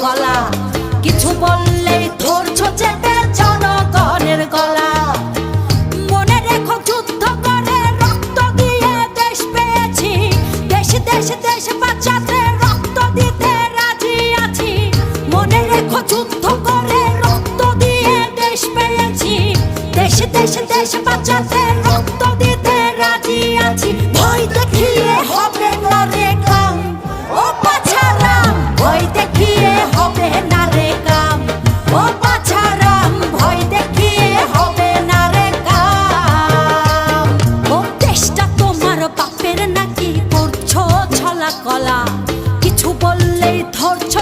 গলা, কিছু বললেই ধরছো চেপে জনগণের গলা। মনে রেখো যুদ্ধ করে রক্ত দিয়ে দেশ পেয়েছি, দেশ দেশ দেশ বাঁচাতে রক্ত দিতে রাজি আছি। মনে রেখো যুদ্ধ করে রক্ত দিয়ে দেশ পেয়েছি, দেশ দেশ দেশ বাঁচাতে রক্ত দিতে রাজি আছি। ভয় দেখিয়ে হবে না রে কাম, ও বাছারাম, ভয় দেখিয়ে হবে না রে কাম, ও বাছারাম, ভয় দেখিয়ে হবে না রে কাম। ও দেশটা তোমার বাপের নাকি, করছো ছলা কলা, কিছু বললেই ধরছো